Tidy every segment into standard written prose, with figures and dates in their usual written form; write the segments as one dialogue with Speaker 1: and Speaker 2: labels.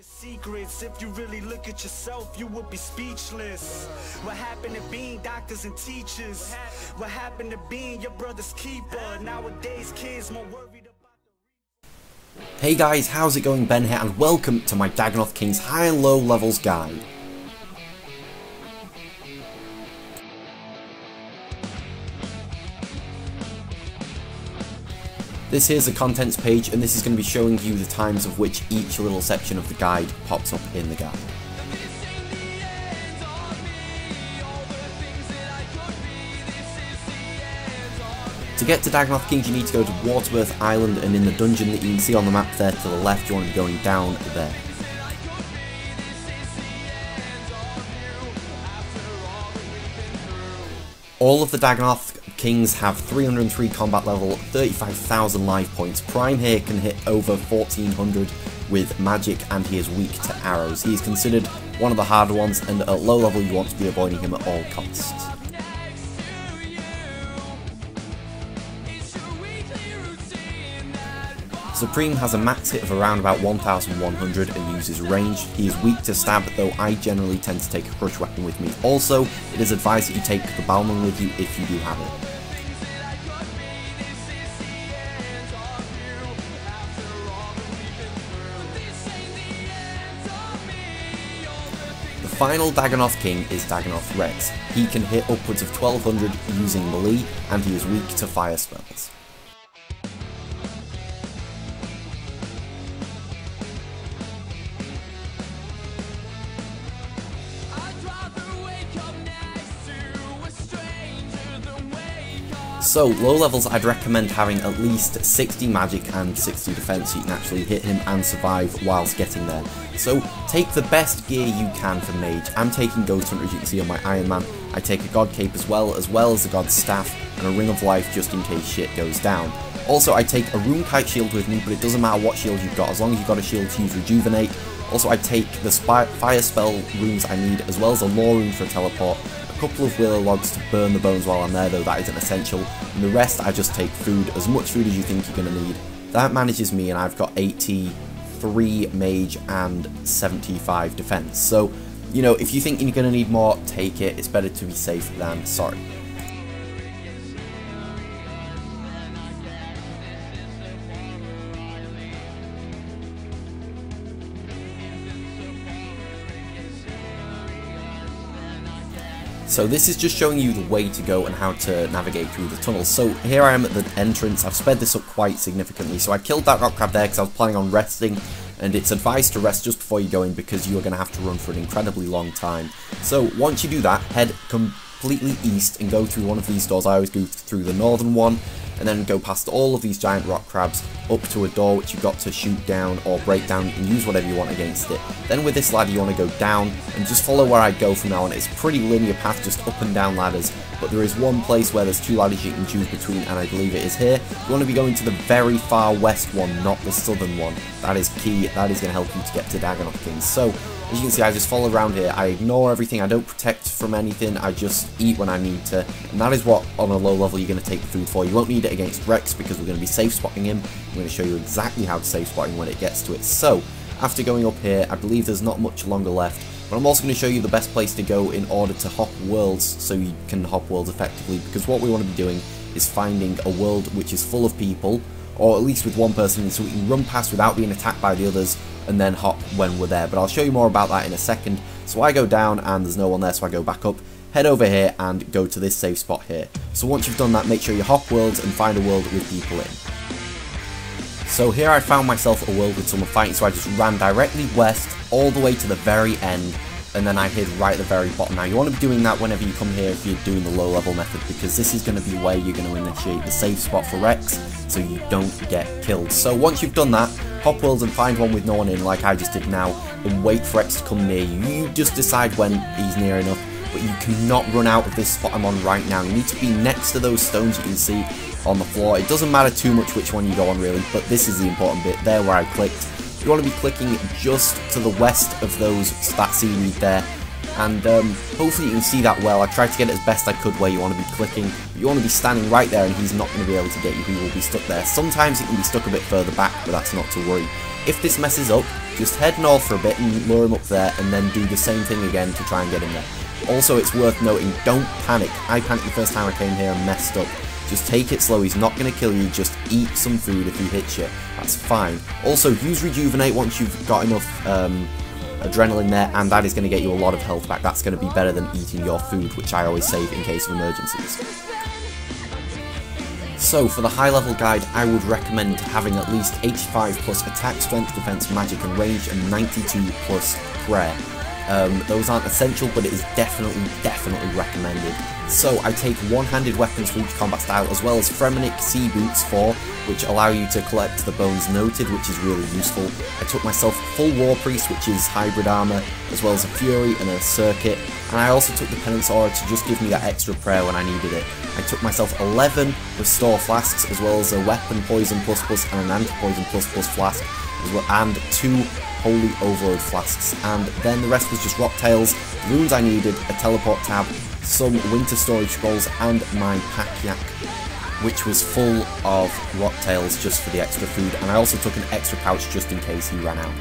Speaker 1: Secrets, if you really look at yourself, you would be speechless. What happened to being doctors and teachers? What happened to being your brother's keeper? Nowadays, kids more worried about.
Speaker 2: Hey guys, how's it going? Ben here, and welcome to my Dagannoth Kings high and low levels guide. This here's the contents page, and this is going to be showing you the times of which each little section of the guide pops up in the guide. To get to Dagannoth Kings, you need to go to Waterbirth Island, and in the dungeon that you can see on the map there to the left, you want to be going down there. All of the Dagannoth Kings have 303 combat level, 35,000 life points. Prime here can hit over 1400 with magic, and he is weak to arrows. He is considered one of the harder ones, and at low level you want to be avoiding him at all costs. Supreme has a max hit of around about 1100 and uses range. He is weak to stab, though I generally tend to take a crush weapon with me. Also, it is advised that you take the Balmung with you if you do have it. The final Dagannoth King is Dagannoth Rex. He can hit upwards of 1200 using melee, and he is weak to fire spells. So, low levels, I'd recommend having at least 60 magic and 60 defense so you can actually hit him and survive whilst getting there. So, take the best gear you can for mage. I'm taking Ghost Hunter, as you can see on my Iron Man. I take a God Cape as well as the God's Staff, and a Ring of Life just in case shit goes down. Also, I take a Rune Kite shield with me, but it doesn't matter what shield you've got, as long as you've got a shield to use Rejuvenate. Also, I take the fire spell runes I need, as well as a Law Rune for a teleport. Couple of willow logs to burn the bones while I'm there, though that isn't essential, and the rest I just take food, as much food as you think you're going to need. That manages me, and I've got 83 mage and 75 defense, so you know, if you think you're going to need more, take it. It's better to be safe than sorry. So this is just showing you the way to go and how to navigate through the tunnels. So here I am at the entrance. I've sped this up quite significantly. So I killed that rock crab there because I was planning on resting, and it's advised to rest just before you go in because you are going to have to run for an incredibly long time. So once you do that, head completely east and go through one of these doors. I always go through the northern one, and then go past all of these giant rock crabs up to a door which you've got to shoot down or break down. You can use whatever you want against it. Then with this ladder you want to go down and just follow where I go from now on. It's a pretty linear path, just up and down ladders, but there is one place where there's two ladders you can choose between, and I believe it is here. You want to be going to the very far west one, not the southern one. That is key. That is going to help you to get to Dagannoth Kings. So as you can see, I just follow around here. I ignore everything. I don't protect from anything. I just eat when I need to. And that is what, on a low level, you're going to take food for. You won't need it against Rex because we're going to be safe spotting him. I'm going to show you exactly how to safe spot him when it gets to it. So, after going up here, I believe there's not much longer left. But I'm also going to show you the best place to go in order to hop worlds so you can hop worlds effectively. Because what we want to be doing is finding a world which is full of people, or at least with one person in, so we can run past without being attacked by the others, and then hop when we're there. But I'll show you more about that in a second. So I go down and there's no one there, so I go back up, head over here and go to this safe spot here. So once you've done that, make sure you hop worlds and find a world with people in. So here I found myself a world with someone fighting, so I just ran directly west all the way to the very end, and then I hid right at the very bottom. Now you want to be doing that whenever you come here if you're doing the low level method, because this is going to be where you're going to initiate the safe spot for Rex, so you don't get killed. So once you've done that, hop worlds and find one with no one in, like I just did now, and wait for Rex to come near you. You just decide when he's near enough, but you cannot run out of this spot I'm on right now. You need to be next to those stones you can see on the floor. It doesn't matter too much which one you go on really, but this is the important bit, there where I clicked. You want to be clicking just to the west of that seaweed there, and hopefully you can see that well. I tried to get it as best I could where you want to be clicking, but you want to be standing right there and he's not going to be able to get you. He will be stuck there. Sometimes he can be stuck a bit further back, but that's not to worry. If this messes up, just head north for a bit and lure him up there, and then do the same thing again to try and get him there. Also, it's worth noting, don't panic. I panicked the first time I came here and messed up. Just take it slow, he's not going to kill you, just eat some food if he hits you, that's fine. Also, use Rejuvenate once you've got enough adrenaline there, and that is going to get you a lot of health back. That's going to be better than eating your food, which I always save in case of emergencies. So, for the high level guide, I would recommend having at least 85 plus attack, strength, defense, magic and range, and 92 plus prayer. Those aren't essential, but it is definitely recommended. So I take one-handed weapons for each combat style, as well as Fremenic Sea Boots 4, which allow you to collect the bones noted, which is really useful. I took myself full War Priest, which is hybrid armor, as well as a Fury and a Circuit, and I also took the Penance Aura to just give me that extra prayer when I needed it. I took myself 11 Restore Flasks, as well as a Weapon Poison ++ and an Anti-Poison ++ flask, as well, and 2 Holy Overload flasks, and then the rest was just rock tails, runes I needed, a teleport tab, some winter storage scrolls, and my pack yak, which was full of rock tails just for the extra food, and I also took an extra pouch just in case he ran out.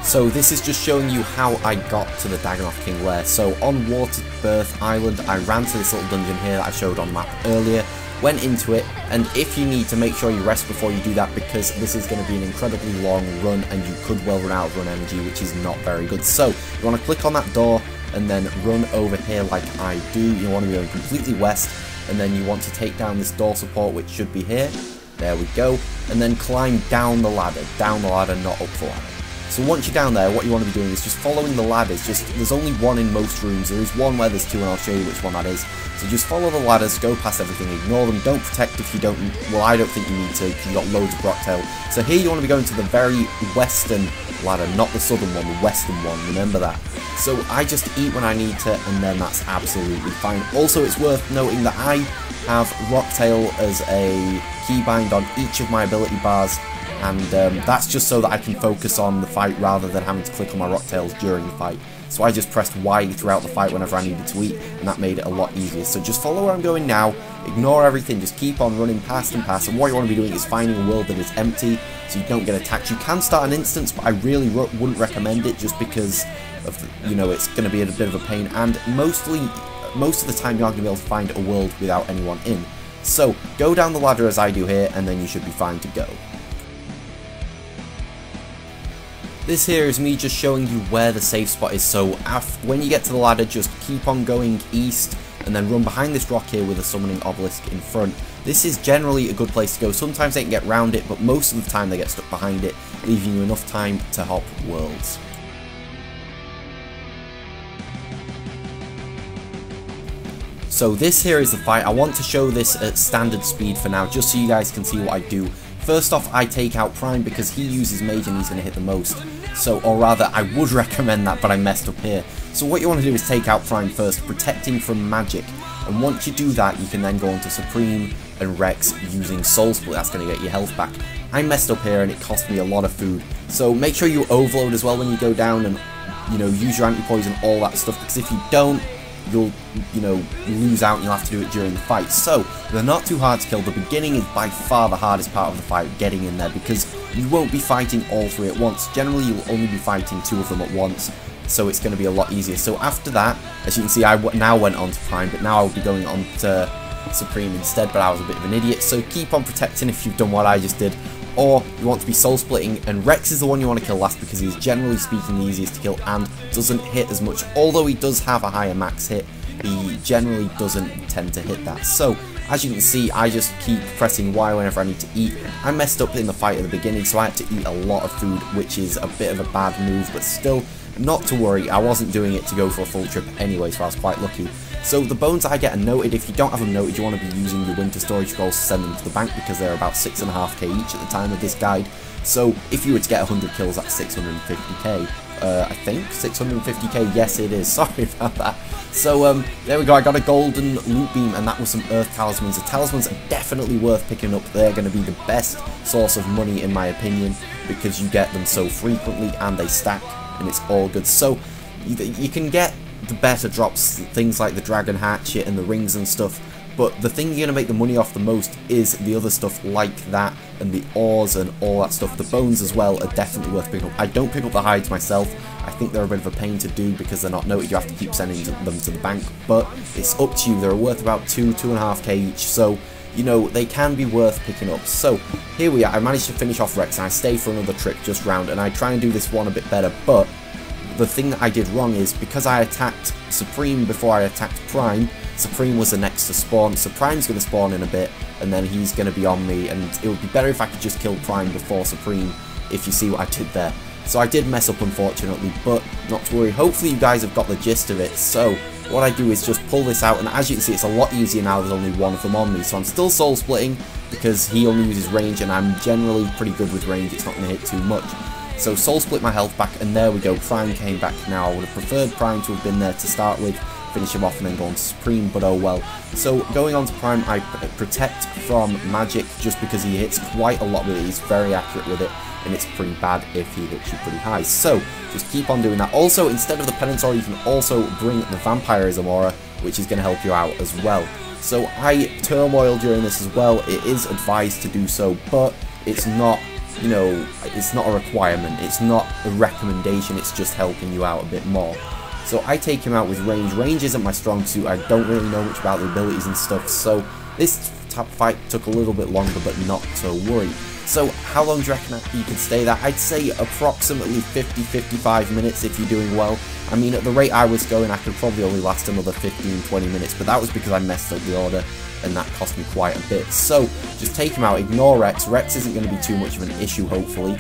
Speaker 2: So this is just showing you how I got to the Dagannoth King lair. So on Waterbirth Island, I ran to this little dungeon here that I showed on map earlier, went into it, and if you need to, make sure you rest before you do that, because this is going to be an incredibly long run and you could well run out of run energy, which is not very good. So you want to click on that door and then run over here like I do. You want to be going completely west, and then you want to take down this door support, which should be here. There we go. And then climb down the ladder, not up the ladder. So once you're down there, what you want to be doing is just following the ladders. There's only one in most rooms. There is one where there's two, and I'll show you which one that is. So just follow the ladders, go past everything, ignore them, don't protect if you don't, well, I don't think you need to, because you've got loads of Brocktail. So here you want to be going to the very western ladder, not the southern one, the western one, remember that. So I just eat when I need to, and then that's absolutely fine. Also, it's worth noting that I have Rocktail as a keybind on each of my ability bars, and that's just so that I can focus on the fight rather than having to click on my Rocktails during the fight. So I just pressed Y throughout the fight whenever I needed to eat, and that made it a lot easier. So just follow where I'm going now, ignore everything, just keep on running past and past, and what you want to be doing is finding a world that is empty so you don't get attacked. You can start an instance, but I really wouldn't recommend it just because of the, you know, it's going to be a bit of a pain, and most of the time you're not going to be able to find a world without anyone in. So go down the ladder as I do here, and then you should be fine to go. This here is me just showing you where the safe spot is, so when you get to the ladder, just keep on going east, and then run behind this rock here with a summoning obelisk in front. This is generally a good place to go. Sometimes they can get round it, but most of the time they get stuck behind it, leaving you enough time to hop worlds. So this here is the fight. I want to show this at standard speed for now, just so you guys can see what I do. First off, I take out Prime because he uses Mage and he's going to hit the most. So, or rather, I would recommend that, but I messed up here. So what you want to do is take out Prime first, protecting from magic. And once you do that, you can then go on to Supreme and Rex using Soul Split. That's going to get your health back. I messed up here and it cost me a lot of food. So make sure you overload as well when you go down, and, you know, use your anti-poison, all that stuff. Because if you don't, you'll, you know, lose out and you'll have to do it during the fight. So, they're not too hard to kill. The beginning is by far the hardest part of the fight, getting in there, because you won't be fighting all three at once. Generally, you'll only be fighting two of them at once, so it's going to be a lot easier. So after that, as you can see, I now went on to Prime, but now I'll be going on to Supreme instead, but I was a bit of an idiot. So keep on protecting if you've done what I just did, or you want to be soul splitting, and Rex is the one you want to kill last because he's generally speaking the easiest to kill and doesn't hit as much. Although he does have a higher max hit, he generally doesn't tend to hit that. So as you can see, I just keep pressing Y whenever I need to eat. I messed up in the fight at the beginning, so I had to eat a lot of food, which is a bit of a bad move, but still, not to worry, I wasn't doing it to go for a full trip anyway, so I was quite lucky. So the bones I get are noted. If you don't have them noted, you want to be using your winter storage scrolls to send them to the bank, because they're about 6.5k each at the time of this guide. So if you were to get 100 kills, that's 650k. I think 650k. Yes, it is. Sorry about that. So there we go. I got a golden loot beam, and that was some earth talismans. The talismans are definitely worth picking up. They're going to be the best source of money in my opinion, because you get them so frequently and they stack, and it's all good. So you can get the better drops, things like the dragon hatchet and the rings and stuff, but the thing you're going to make the money off the most is the other stuff like that, and the ores and all that stuff. The bones as well are definitely worth picking up. I don't pick up the hides myself. I think they're a bit of a pain to do because they're not noted. You have to keep sending them to the bank, but it's up to you. They're worth about 2.5k each, so you know, they can be worth picking up. So here we are. I managed to finish off Rex, and I stay for another trip just round, and I try and do this one a bit better, but the thing that I did wrong is, because I attacked Supreme before I attacked Prime, Supreme was the next to spawn, so Prime's going to spawn in a bit, and then he's going to be on me, and it would be better if I could just kill Prime before Supreme, if you see what I did there. So I did mess up, unfortunately, but not to worry. Hopefully you guys have got the gist of it. So what I do is just pull this out, and as you can see, it's a lot easier now. There's only one of them on me, so I'm still soul splitting because he only uses range, and I'm generally pretty good with range. It's not going to hit too much. So soul split my health back, and there we go. Prime came back now. I would have preferred Prime to have been there to start with, finish him off and then go on to Supreme, but oh well. So going on to Prime, I protect from magic just because he hits quite a lot with it. He's very accurate with it, and it's pretty bad if he hits you pretty high. So just keep on doing that. Also, instead of the Penance Aura, you can also bring the Vampirism Aura, which is going to help you out as well. So I turmoil during this as well. It is advised to do so, but it's not, you know, it's not a requirement. It's not a recommendation. It's just helping you out a bit more. So I take him out with range. Range isn't my strong suit. I don't really know much about the abilities and stuff. So this top fight took a little bit longer, but not to worry. So how long do you reckon you could stay there? I'd say approximately 50-55 minutes if you're doing well. I mean, at the rate I was going, I could probably only last another 15-20 minutes, but that was because I messed up the order, and that cost me quite a bit. So just take him out, ignore Rex. Rex isn't going to be too much of an issue, hopefully.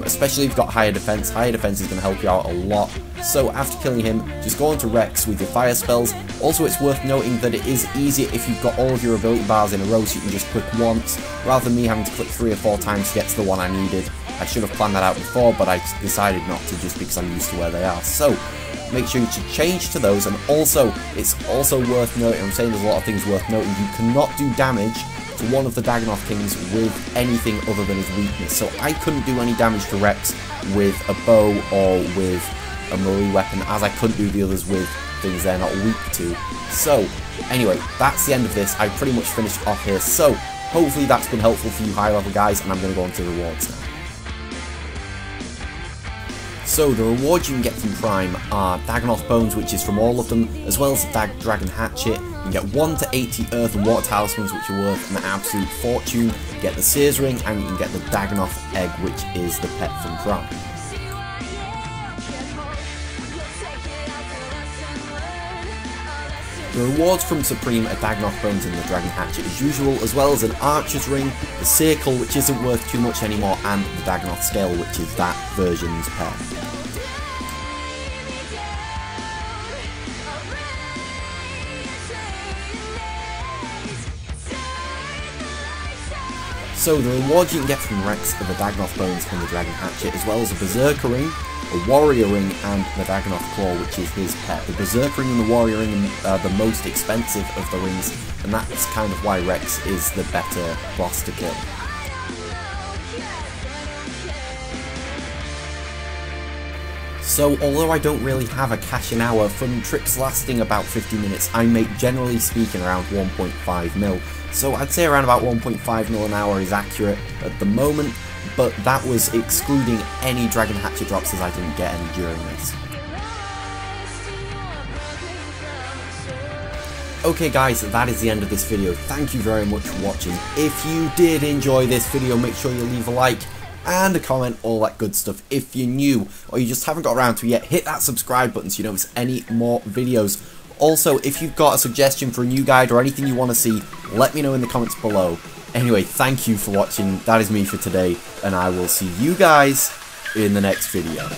Speaker 2: Especially if you've got higher defense. Higher defense is going to help you out a lot. So after killing him, just go on to Rex with your fire spells. Also, it's worth noting that it is easier if you've got all of your ability bars in a row, so you can just click once, rather than me having to click 3 or 4 times to get to the one I needed. I should have planned that out before, but I decided not to just because I'm used to where they are. So make sure you change to those, and also, it's also worth noting, I'm saying there's a lot of things worth noting, you cannot do damage to one of the Dagannoth Kings with anything other than his weakness. So I couldn't do any damage to Rex with a bow or with a melee weapon, as I couldn't do the others with things they're not weak to. So anyway, that's the end of this. I pretty much finished off here. So hopefully that's been helpful for you high level guys, and I'm going to go on to the rewards now. So the rewards you can get from Prime are Dagannoth Bones, which is from all of them, as well as the Dragon Hatchet. You can get 1 to 80 Earth and Water Talismans, which are worth an absolute fortune. You get the Seer's Ring, and you can get the Dagannoth Egg, which is the pet from Prime. The rewards from Supreme are Dagannoth Bones and the Dragon Hatchet as usual, as well as an Archer's Ring, the Circle, which isn't worth too much anymore, and the Dagannoth Scale, which is that version's pet. So the rewards you can get from Rex are the Dagannoth Bones and the Dragon Hatchet, as well as a Berserker Ring, a Warrior Ring, and the Dagannoth Claw, which is his pet. The Berserker Ring and the Warrior Ring are the most expensive of the rings, and that's kind of why Rex is the better boss to kill. So although I don't really have a cash an hour, from trips lasting about 50 minutes, I make, generally speaking, around 1.5 mil. So I'd say around about 1.5 mil an hour is accurate at the moment, but that was excluding any Dragon Hatchet drops, as I didn't get any during this. Okay guys, that is the end of this video. Thank you very much for watching. If you did enjoy this video, make sure you leave a like and a comment, all that good stuff. If you're new or you just haven't got around to it yet, hit that subscribe button so you don't miss any more videos. Also, if you've got a suggestion for a new guide or anything you want to see, let me know in the comments below. Anyway, thank you for watching. That is me for today, and I will see you guys in the next video.